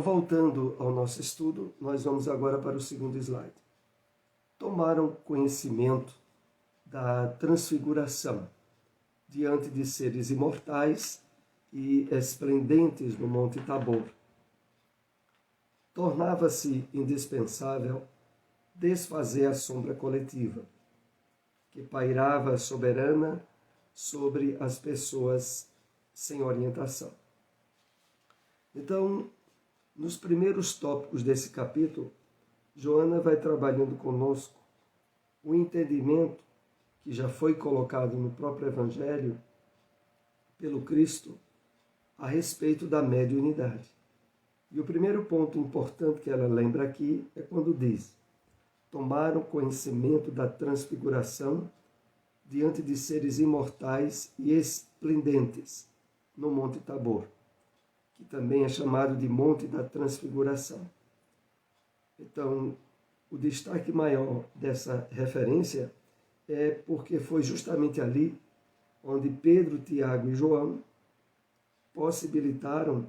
voltando ao nosso estudo, nós vamos agora para o segundo slide. Tomaram conhecimento da transfiguração diante de seres imortais e esplendentes no Monte Tabor. Tornava-se indispensável desfazer a sombra coletiva, que pairava soberana sobre as pessoas sem orientação. Então, nos primeiros tópicos desse capítulo, Joana vai trabalhando conosco o entendimento que já foi colocado no próprio Evangelho pelo Cristo a respeito da mediunidade. E o primeiro ponto importante que ela lembra aqui é quando diz: tomaram conhecimento da transfiguração diante de seres imortais e esplendentes no Monte Tabor, que também é chamado de Monte da Transfiguração. Então, o destaque maior dessa referência é porque foi justamente ali onde Pedro, Tiago e João possibilitaram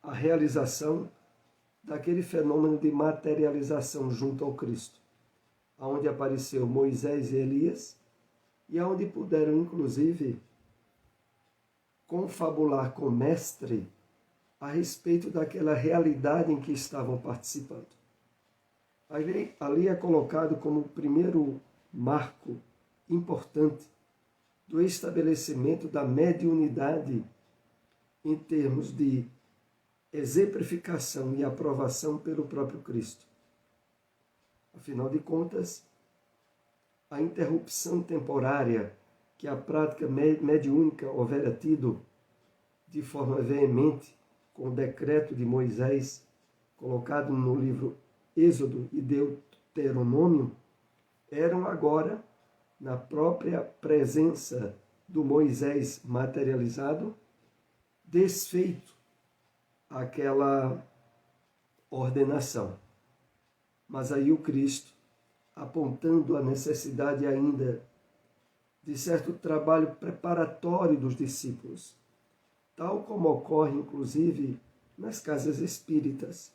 a realização daquele fenômeno de materialização junto ao Cristo, onde apareceu Moisés e Elias, e onde puderam, inclusive, confabular com o Mestre a respeito daquela realidade em que estavam participando. Ali é colocado como o primeiro marco importante do estabelecimento da mediunidade em termos de exemplificação e aprovação pelo próprio Cristo. Afinal de contas, a interrupção temporária que a prática mediúnica houvera tido de forma veemente com o decreto de Moisés, colocado no livro Êxodo e Deuteronômio, eram agora, na própria presença do Moisés materializado, desfeito aquela ordenação. Mas aí o Cristo, apontando a necessidade ainda de certo trabalho preparatório dos discípulos, tal como ocorre inclusive nas casas espíritas.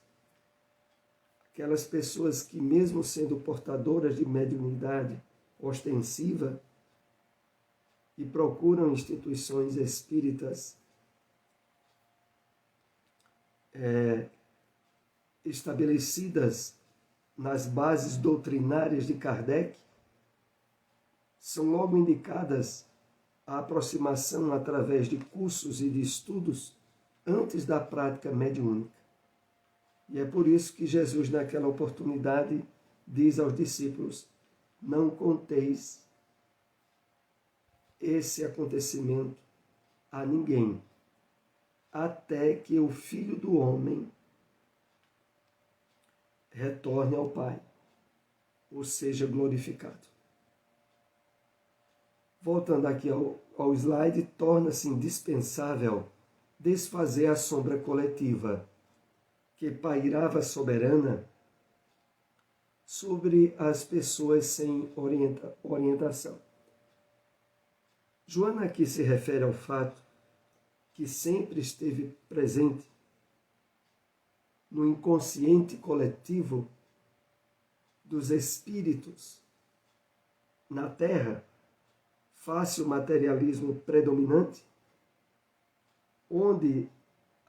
Aquelas pessoas que, mesmo sendo portadoras de mediunidade ostensiva e procuram instituições espíritas estabelecidas nas bases doutrinárias de Kardec, são logo indicadas a aproximação através de cursos e de estudos antes da prática mediúnica. E é por isso que Jesus, naquela oportunidade, diz aos discípulos: não conteis esse acontecimento a ninguém, até que o Filho do Homem retorne ao Pai, ou seja, glorificado. Voltando aqui ao slide, torna-se indispensável desfazer a sombra coletiva que pairava soberana sobre as pessoas sem orientação. Joana aqui se refere ao fato que sempre esteve presente no inconsciente coletivo dos espíritos na Terra, face o materialismo predominante, onde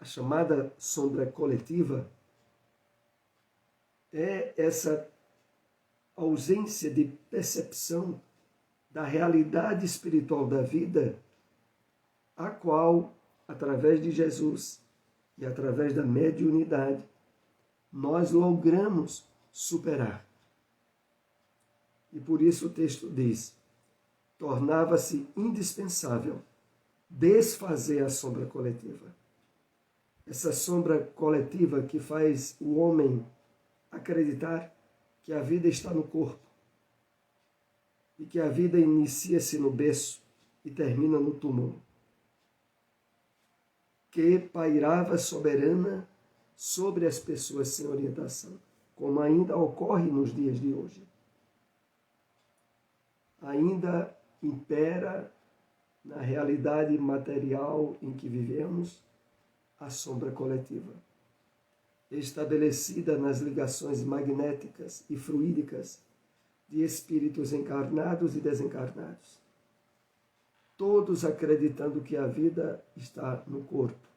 a chamada sombra coletiva é essa ausência de percepção da realidade espiritual da vida, a qual, através de Jesus e através da mediunidade, nós logramos superar. E por isso o texto diz: tornava-se indispensável desfazer a sombra coletiva. Essa sombra coletiva que faz o homem acreditar que a vida está no corpo e que a vida inicia-se no berço e termina no túmulo, que pairava soberana sobre as pessoas sem orientação, como ainda ocorre nos dias de hoje. Ainda impera na realidade material em que vivemos, a sombra coletiva, estabelecida nas ligações magnéticas e fluídicas de espíritos encarnados e desencarnados, todos acreditando que a vida está no corpo,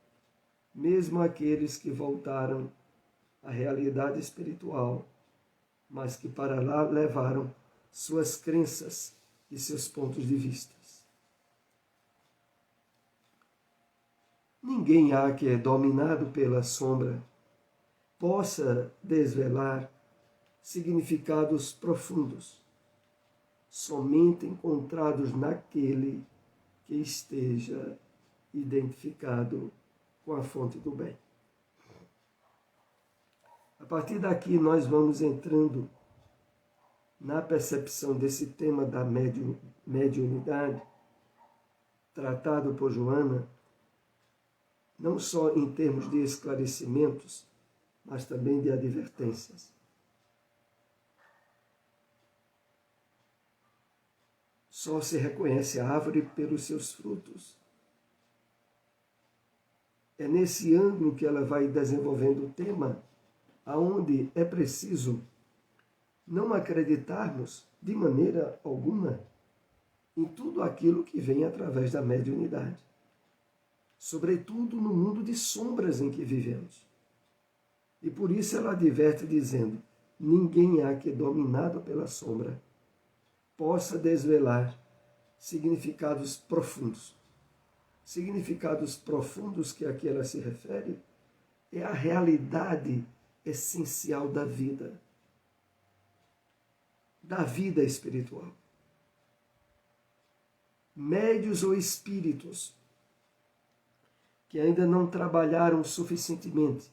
mesmo aqueles que voltaram à realidade espiritual, mas que para lá levaram suas crenças e seus pontos de vista. Ninguém há que é dominado pela sombra possa desvelar significados profundos, somente encontrados naquele que esteja identificado com a fonte do bem. A partir daqui nós vamos entrando na percepção desse tema da mediunidade, tratado por Joana, não só em termos de esclarecimentos, mas também de advertências. Só se reconhece a árvore pelos seus frutos. É nesse ângulo que ela vai desenvolvendo o tema, aonde é preciso não acreditarmos de maneira alguma em tudo aquilo que vem através da mediunidade, sobretudo no mundo de sombras em que vivemos. E por isso ela adverte dizendo: ninguém há que, dominado pela sombra, possa desvelar significados profundos. Significados profundos que aqui ela se refere é a realidade essencial da vida espiritual. Médios ou espíritos que ainda não trabalharam suficientemente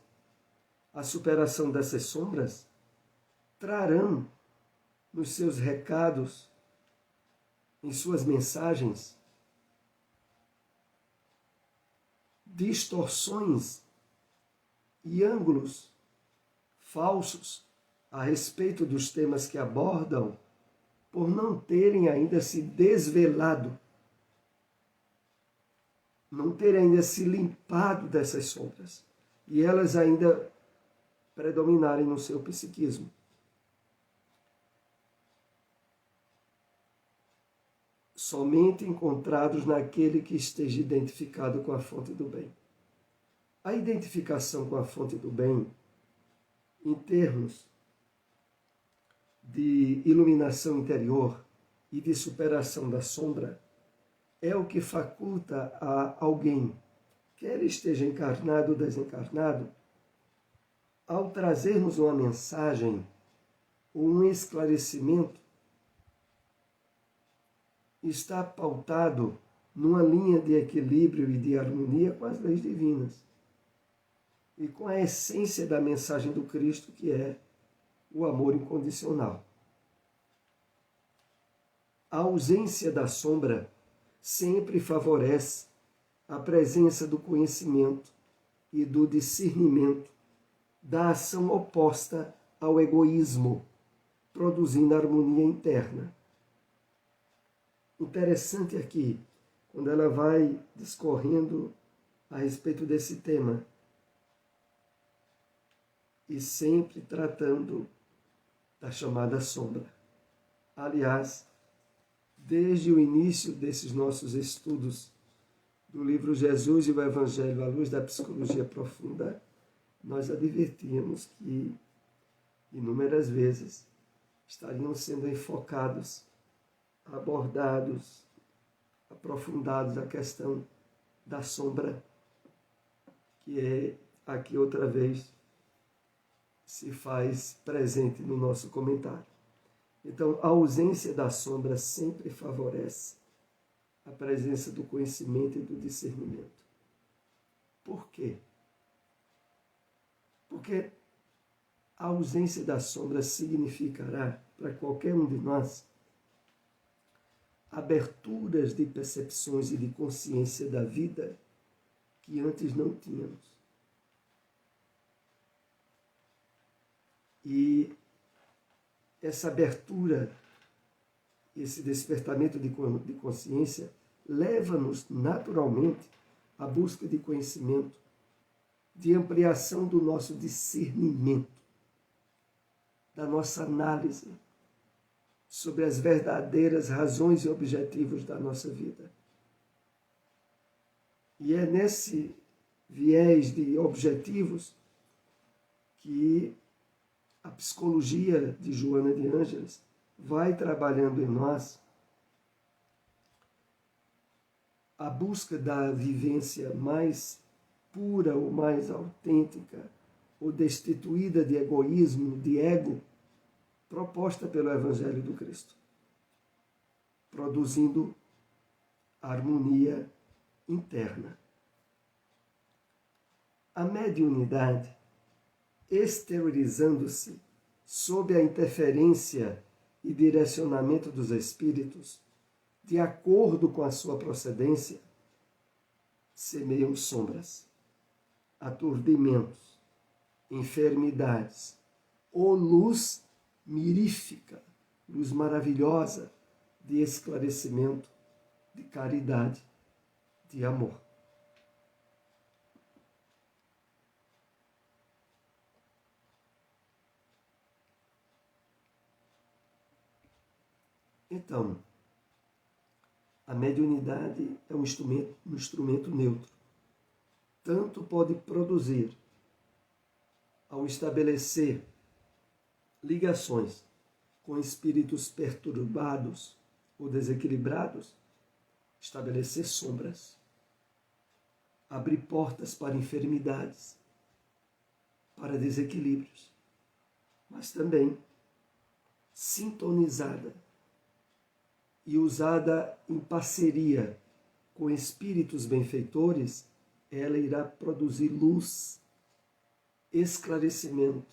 a superação dessas sombras, trarão nos seus recados, em suas mensagens, distorções e ângulos falsos a respeito dos temas que abordam, por não terem ainda se desvelado, não terem ainda se limpado dessas sombras, e elas ainda predominarem no seu psiquismo. Somente encontrados naquele que esteja identificado com a fonte do bem. A identificação com a fonte do bem, em termos de iluminação interior e de superação da sombra, é o que faculta a alguém, quer esteja encarnado ou desencarnado, ao trazermos uma mensagem ou um esclarecimento, está pautado numa linha de equilíbrio e de harmonia com as leis divinas e com a essência da mensagem do Cristo, que é o amor incondicional. A ausência da sombra sempre favorece a presença do conhecimento e do discernimento da ação oposta ao egoísmo, produzindo harmonia interna. Interessante aqui, quando ela vai discorrendo a respeito desse tema, e sempre tratando da chamada sombra. Aliás, desde o início desses nossos estudos do livro Jesus e o Evangelho à luz da psicologia profunda, nós advertíamos que inúmeras vezes estariam sendo enfocados, abordados, aprofundados a questão da sombra, que é aqui outra vez se faz presente no nosso comentário. Então, a ausência da sombra sempre favorece a presença do conhecimento e do discernimento. Por quê? Porque a ausência da sombra significará, para qualquer um de nós, aberturas de percepções e de consciência da vida que antes não tínhamos. E essa abertura, esse despertamento de consciência leva-nos naturalmente à busca de conhecimento, de ampliação do nosso discernimento, da nossa análise sobre as verdadeiras razões e objetivos da nossa vida. E é nesse viés de objetivos que a psicologia de Joana de Ângeles vai trabalhando em nós a busca da vivência mais pura ou mais autêntica ou destituída de egoísmo, de ego, proposta pelo Evangelho do Cristo, produzindo harmonia interna. A mediunidade, exteriorizando-se sob a interferência e direcionamento dos espíritos, de acordo com a sua procedência, semeiam sombras, aturdimentos, enfermidades, ou luz mirífica, luz maravilhosa de esclarecimento, de caridade, de amor. Então, a mediunidade é um instrumento neutro. Tanto pode produzir, ao estabelecer ligações com espíritos perturbados ou desequilibrados, estabelecer sombras, abrir portas para enfermidades, para desequilíbrios, mas também sintonizada e usada em parceria com espíritos benfeitores, ela irá produzir luz, esclarecimento,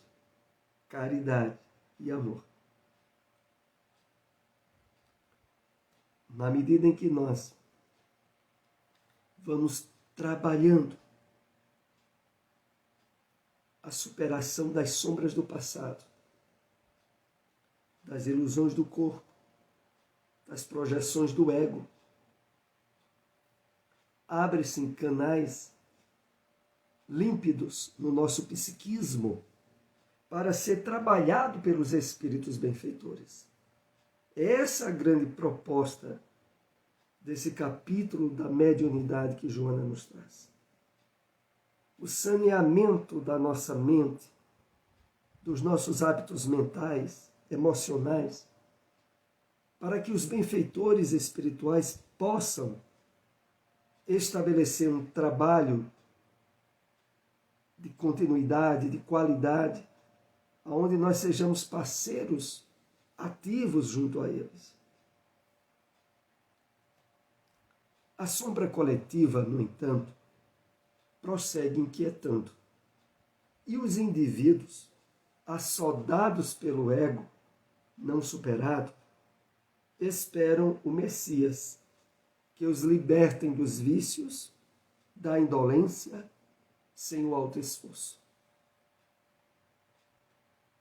caridade e amor. Na medida em que nós vamos trabalhando a superação das sombras do passado, das ilusões do corpo, das projeções do ego, abre-se em canais límpidos no nosso psiquismo para ser trabalhado pelos espíritos benfeitores. Essa é a grande proposta desse capítulo da mediunidade que Joana nos traz. O saneamento da nossa mente, dos nossos hábitos mentais, emocionais, para que os benfeitores espirituais possam estabelecer um trabalho de continuidade, de qualidade, onde nós sejamos parceiros ativos junto a eles. A sombra coletiva, no entanto, prossegue inquietando. E os indivíduos, assodados pelo ego não superado, esperam o Messias, que os libertem dos vícios, da indolência, sem o alto esforço.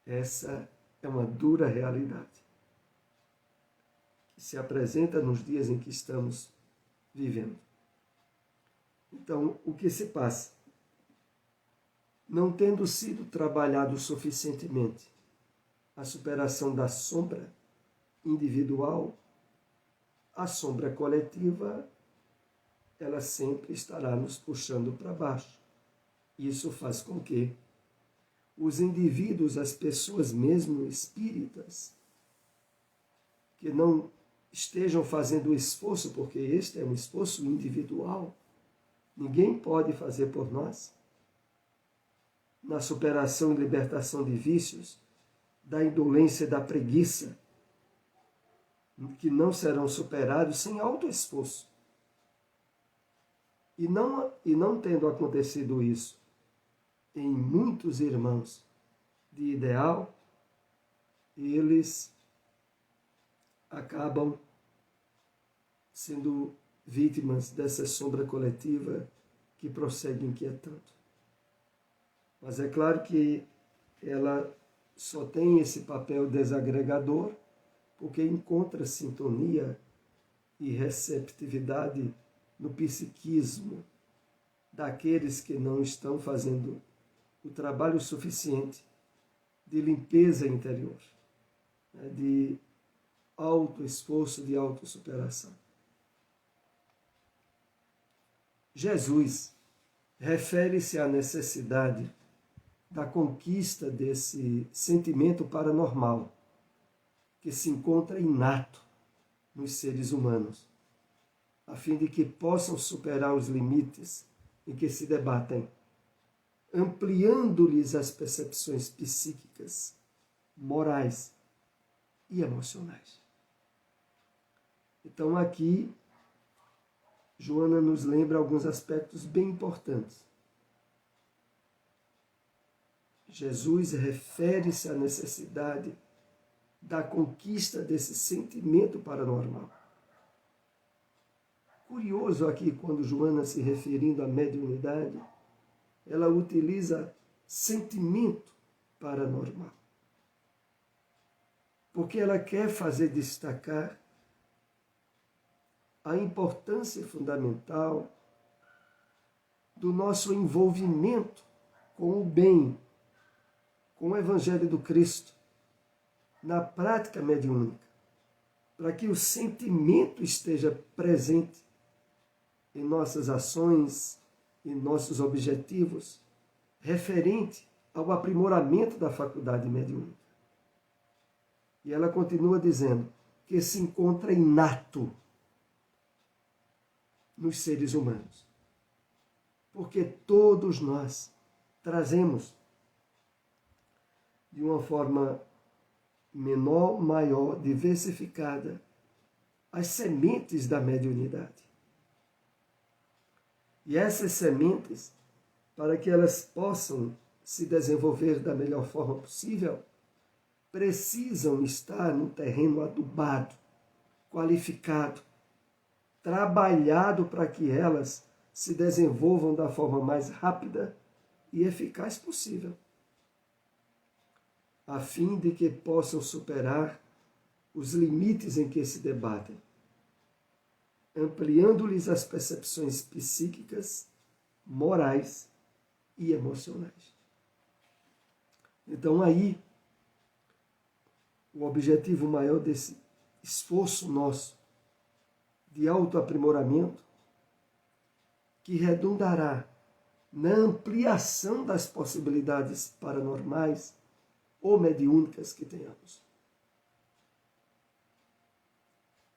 Essa é uma dura realidade que se apresenta nos dias em que estamos vivendo. Então, o que se passa? Não tendo sido trabalhado suficientemente a superação da sombra individual, a sombra coletiva, ela sempre estará nos puxando para baixo. Isso faz com que os indivíduos, as pessoas mesmo espíritas, que não estejam fazendo o esforço, porque este é um esforço individual, ninguém pode fazer por nós, na superação e libertação de vícios, da indolência e da preguiça, que não serão superados sem alto esforço. E não tendo acontecido isso em muitos irmãos de ideal, eles acabam sendo vítimas dessa sombra coletiva que prossegue inquietando. Mas é claro que ela só tem esse papel desagregador porque encontra sintonia e receptividade no psiquismo daqueles que não estão fazendo o trabalho suficiente de limpeza interior, de autoesforço, de autossuperação. Jesus refere-se à necessidade da conquista desse sentimento paranormal que se encontra inato nos seres humanos, a fim de que possam superar os limites em que se debatem, ampliando-lhes as percepções psíquicas, morais e emocionais. Então aqui, Joana nos lembra alguns aspectos bem importantes. Jesus refere-se à necessidade da conquista desse sentimento paranormal. Curioso aqui, quando Joana, se referindo à mediunidade, ela utiliza sentimento paranormal. Porque ela quer fazer destacar a importância fundamental do nosso envolvimento com o bem, com o Evangelho do Cristo, na prática mediúnica, para que o sentimento esteja presente em nossas ações, em nossos objetivos, referente ao aprimoramento da faculdade mediúnica. E ela continua dizendo que se encontra inato nos seres humanos. Porque todos nós trazemos, de uma forma menor, maior, diversificada, as sementes da mediunidade. E essas sementes, para que elas possam se desenvolver da melhor forma possível, precisam estar no terreno adubado, qualificado, trabalhado para que elas se desenvolvam da forma mais rápida e eficaz possível, a fim de que possam superar os limites em que se debatem, ampliando-lhes as percepções psíquicas, morais e emocionais. Então aí, o objetivo maior desse esforço nosso de autoaprimoramento, que redundará na ampliação das possibilidades paranormais ou mediúnicas que tenhamos.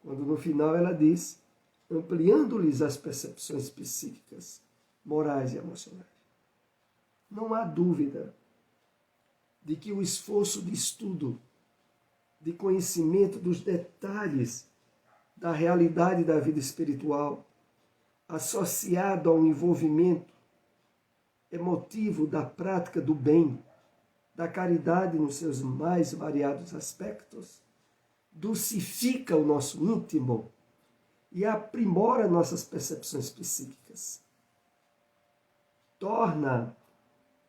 Quando no final ela diz, ampliando-lhes as percepções psíquicas, morais e emocionais. Não há dúvida de que o esforço de estudo, de conhecimento dos detalhes da realidade da vida espiritual, associado ao envolvimento emotivo da prática do bem, da caridade nos seus mais variados aspectos, dulcifica o nosso íntimo e aprimora nossas percepções psíquicas. Torna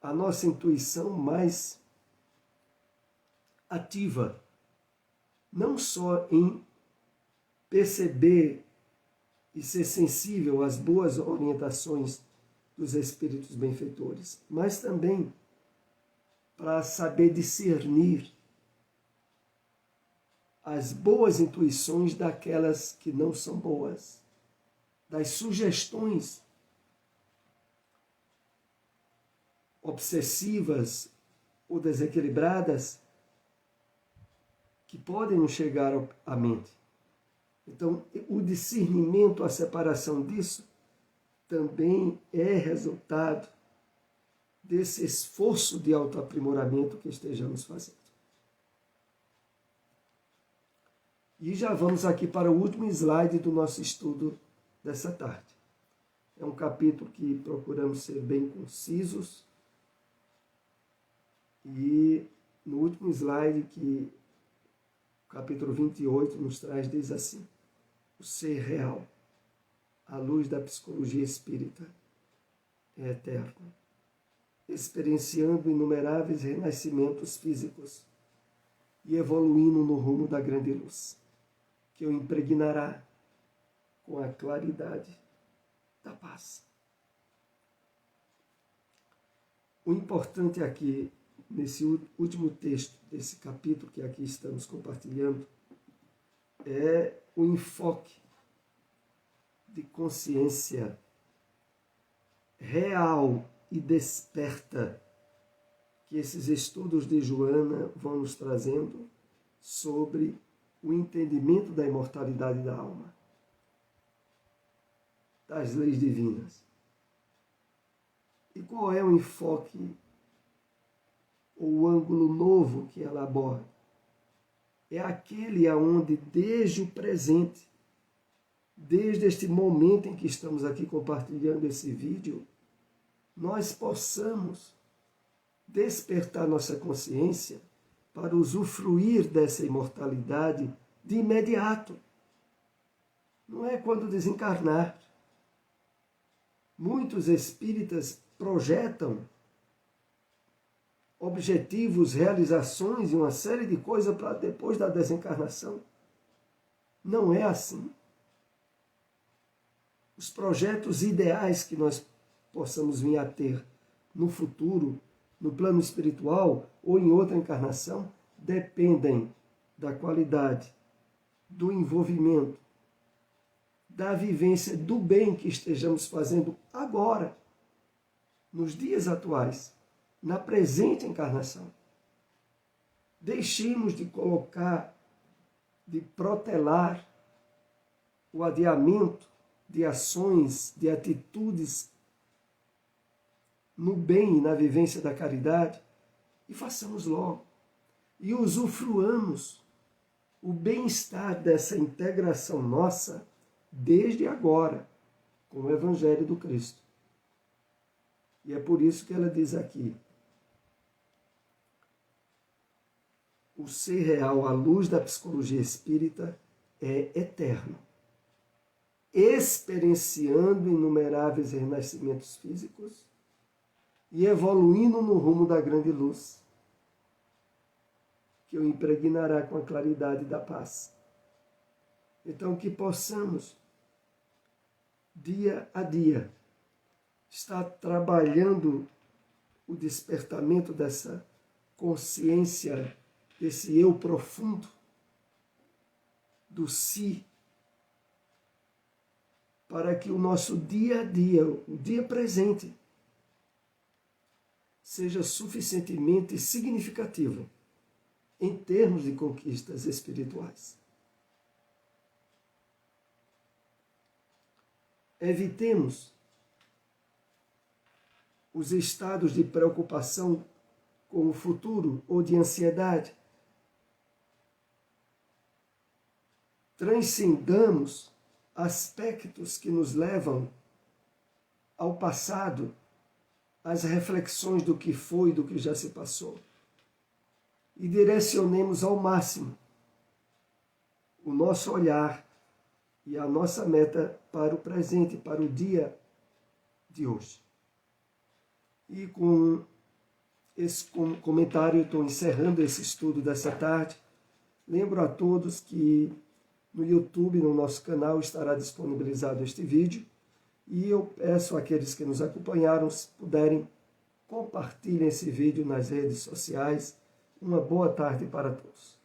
a nossa intuição mais ativa, não só em perceber e ser sensível às boas orientações dos espíritos benfeitores, mas também para saber discernir as boas intuições daquelas que não são boas, das sugestões obsessivas ou desequilibradas que podem nos chegar à mente. Então, o discernimento, a separação disso, também é resultado desse esforço de autoaprimoramento que estejamos fazendo. E já vamos aqui para o último slide do nosso estudo dessa tarde. É um capítulo que procuramos ser bem concisos. E no último slide, que o capítulo 28 nos traz, diz assim: o ser real, à luz da psicologia espírita, é eterno, experienciando inumeráveis renascimentos físicos e evoluindo no rumo da grande luz, que o impregnará com a claridade da paz. O importante aqui, nesse último texto desse capítulo que aqui estamos compartilhando, é o enfoque de consciência real e desperta que esses estudos de Joana vão nos trazendo sobre o entendimento da imortalidade da alma, das leis divinas. E qual é o enfoque ou o ângulo novo que ela aborda? É aquele aonde desde o presente, desde este momento em que estamos aqui compartilhando esse vídeo, nós possamos despertar nossa consciência para usufruir dessa imortalidade de imediato. Não é quando desencarnar. Muitos espíritas projetam objetivos, realizações e uma série de coisas para depois da desencarnação. Não é assim. Os projetos ideais que nós possamos vir a ter no futuro, no plano espiritual ou em outra encarnação, dependem da qualidade, do envolvimento, da vivência do bem que estejamos fazendo agora, nos dias atuais, na presente encarnação. Deixemos de colocar, de protelar o adiamento de ações, de atitudes no bem e na vivência da caridade e façamos logo. E usufruamos o bem-estar dessa integração nossa desde agora com o Evangelho do Cristo. E é por isso que ela diz aqui: o ser real à luz da psicologia espírita é eterno, experienciando inumeráveis renascimentos físicos e evoluindo no rumo da grande luz, que o impregnará com a claridade da paz. Então, que possamos, dia a dia, estar trabalhando o despertamento dessa consciência, desse eu profundo, do si, para que o nosso dia a dia, o dia presente, seja suficientemente significativo em termos de conquistas espirituais. Evitemos os estados de preocupação com o futuro ou de ansiedade. Transcendamos aspectos que nos levam ao passado, às reflexões do que foi e do que já se passou. E direcionemos ao máximo o nosso olhar e a nossa meta para o presente, para o dia de hoje. E com esse comentário, estou encerrando esse estudo dessa tarde. Lembro a todos que no YouTube, no nosso canal, estará disponibilizado este vídeo. E eu peço àqueles que nos acompanharam, se puderem, compartilhem esse vídeo nas redes sociais. Uma boa tarde para todos.